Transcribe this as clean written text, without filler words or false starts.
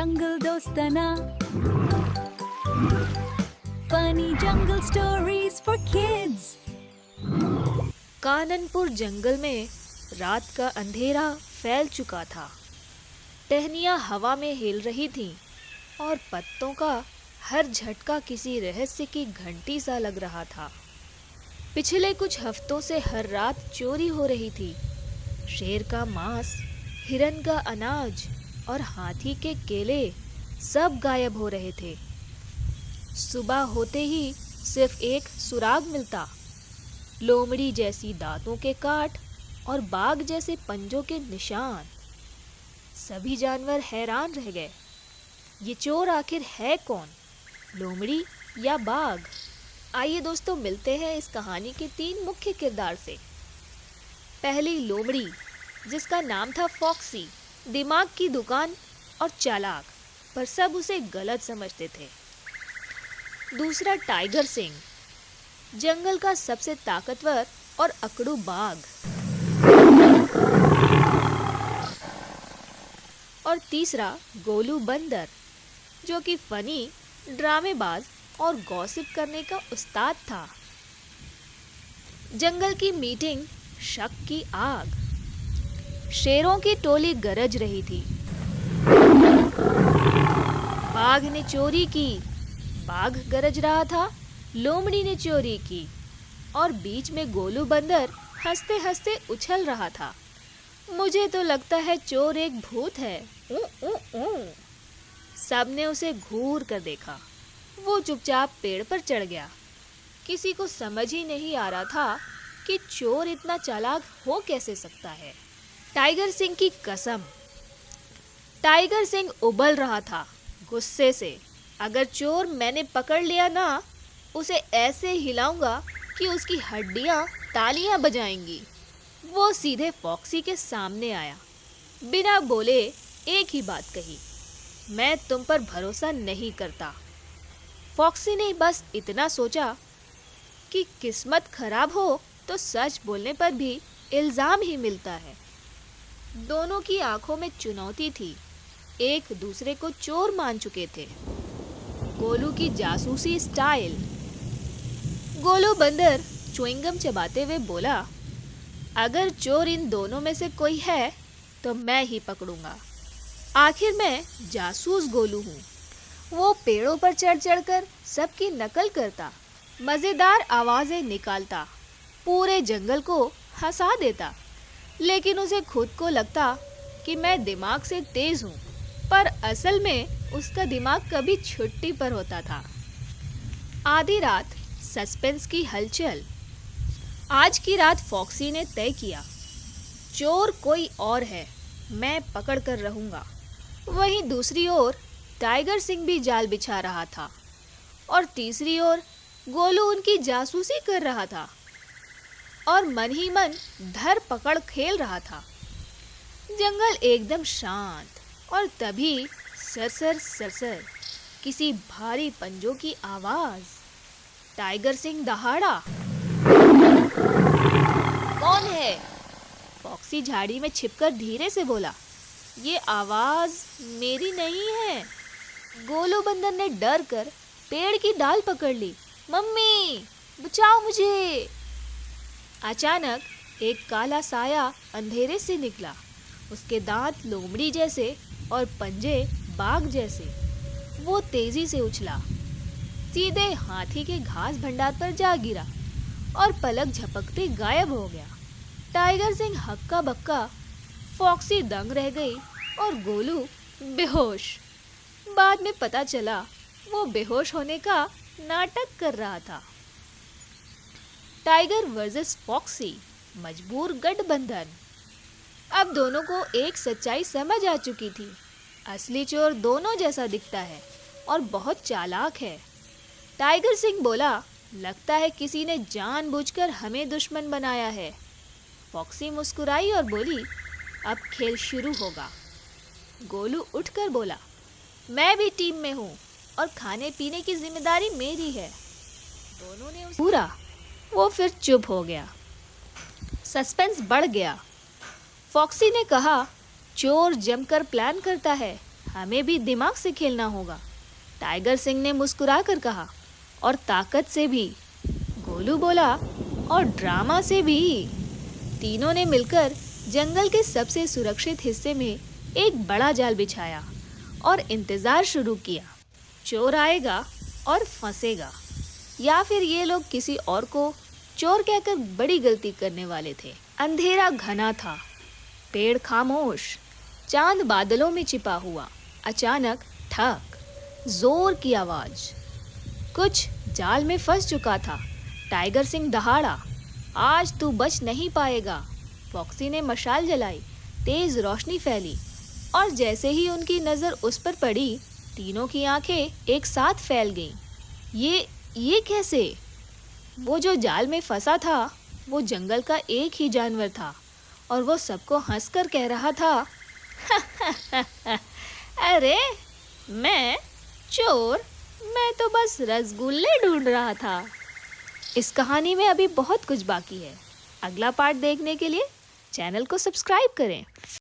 जंगल दोस्ताना funny jungle stories for kids. Kananpur जंगल में रात का अंधेरा फैल चुका था। टहनियाँ हवा में हिल रही थीं और पत्तों का हर झटका किसी रहस्य की घंटी सा लग रहा था। पिछले कुछ हफ्तों से हर रात चोरी हो रही थी। शेर का मांस, हिरन का अनाज और हाथी के केले सब गायब हो रहे थे। सुबह होते ही सिर्फ एक सुराग मिलता, लोमड़ी जैसी दांतों के काट और बाघ जैसे पंजों के निशान। सभी जानवर हैरान रह गए। ये चोर आखिर है कौन, लोमड़ी या बाघ? आइए दोस्तों, मिलते हैं इस कहानी के 3 मुख्य किरदार से। पहली लोमड़ी, जिसका नाम था फॉक्सी, दिमाग की दुकान और चालाक, पर सब उसे गलत समझते थे। दूसरा टाइगर सिंह, जंगल का सबसे ताकतवर और अकड़ू बाघ। और तीसरा गोलू बंदर, जो कि फनी, ड्रामेबाज और गॉसिप करने का उस्ताद था। जंगल की मीटिंग शक की आग। शेरों की टोली गरज रही थी। बाघ ने चोरी की, बाघ गरज रहा था। लोमड़ी ने चोरी की और बीच में गोलू बंदर हंसते हंसते उछल रहा था। मुझे तो लगता है चोर एक भूत है। सबने उसे घूर कर देखा। वो चुपचाप पेड़ पर चढ़ गया। किसी को समझ ही नहीं आ रहा था कि चोर इतना चालाक हो कैसे सकता है। टाइगर सिंह की कसम। टाइगर सिंह उबल रहा था गुस्से से। अगर चोर मैंने पकड़ लिया ना, उसे ऐसे हिलाऊंगा कि उसकी हड्डियां तालियां बजाएंगी। वो सीधे फॉक्सी के सामने आया। बिना बोले एक ही बात कही, मैं तुम पर भरोसा नहीं करता। फॉक्सी ने बस इतना सोचा कि किस्मत खराब हो तो सच बोलने पर भी इल्जाम ही मिलता है। दोनों की आंखों में चुनौती थी। एक दूसरे को चोर मान चुके थे। गोलू की जासूसी स्टाइल। गोलू बंदर च्युइंगम चबाते हुए बोला, अगर चोर इन दोनों में से कोई है तो मैं ही पकड़ूंगा। आखिर मैं जासूस गोलू हूँ। वो पेड़ों पर चढ़ चढ़कर सबकी नकल करता, मजेदार आवाजें निकालता, पूरे जंगल को हंसा देता। लेकिन उसे खुद को लगता कि मैं दिमाग से तेज हूँ, पर असल में उसका दिमाग कभी छुट्टी पर होता था। आधी रात, सस्पेंस की हलचल। आज की रात फॉक्सी ने तय किया, चोर कोई और है, मैं पकड़ कर रहूंगा। वहीं दूसरी ओर टाइगर सिंह भी जाल बिछा रहा था और तीसरी ओर गोलू उनकी जासूसी कर रहा था और मन ही मन धर पकड़ खेल रहा था। जंगल एकदम शांत और तभी सरसर सरसर किसी भारी पंजों की आवाज। टाइगर सिंह दहाड़ा, कौन है? फॉक्सी झाड़ी में छिपकर धीरे से बोला, ये आवाज मेरी नहीं है। गोलू बंदर ने डर कर पेड़ की डाल पकड़ ली। मम्मी बचाओ मुझे। अचानक एक काला साया अंधेरे से निकला। उसके दांत लोमड़ी जैसे और पंजे बाघ जैसे। वो तेजी से उछला, सीधे हाथी के घास भंडार पर जा गिरा और पलक झपकते गायब हो गया। टाइगर सिंह हक्का बक्का, फॉक्सी दंग रह गई और गोलू बेहोश। बाद में पता चला वो बेहोश होने का नाटक कर रहा था। टाइगर वर्सेस फॉक्सी, मजबूर गठबंधन। अब दोनों को एक सच्चाई समझ आ चुकी थी। असली चोर दोनों जैसा दिखता है और बहुत चालाक है। टाइगर सिंह बोला, लगता है किसी ने जानबूझकर हमें दुश्मन बनाया है। फॉक्सी मुस्कुराई और बोली, अब खेल शुरू होगा। गोलू उठकर बोला, मैं भी टीम में हूँ और खाने पीने की जिम्मेदारी मेरी है। दोनों ने पूरा। वो फिर चुप हो गया। सस्पेंस बढ़ गया। फॉक्सी ने कहा, चोर जमकर प्लान करता है, हमें भी दिमाग से खेलना होगा, टाइगर सिंह ने मुस्कुरा कर कहा। और ताकत से भी, गोलू बोला, और ड्रामा से भी। तीनों ने मिलकर जंगल के सबसे सुरक्षित हिस्से में एक बड़ा जाल बिछाया और इंतजार शुरू किया। चोर आएगा और फंसेगा, या फिर ये लोग किसी और को चोर कहकर बड़ी गलती करने वाले थे। अंधेरा घना था, पेड़ खामोश, चांद बादलों में छिपा हुआ। अचानक ठक, जोर की आवाज। कुछ जाल में फंस चुका था। टाइगर सिंह दहाड़ा, आज तू बच नहीं पाएगा। फॉक्सी ने मशाल जलाई, तेज रोशनी फैली, और जैसे ही उनकी नजर उस पर पड़ी, तीनों की आंखें एक साथ फैल गईं। ये कैसे? वो जो जाल में फंसा था वो जंगल का एक ही जानवर था, और वो सबको हंसकर कह रहा था, अरे मैं चोर, मैं तो बस रसगुल्ले ढूंढ रहा था। इस कहानी में अभी बहुत कुछ बाकी है। अगला पार्ट देखने के लिए चैनल को सब्सक्राइब करें।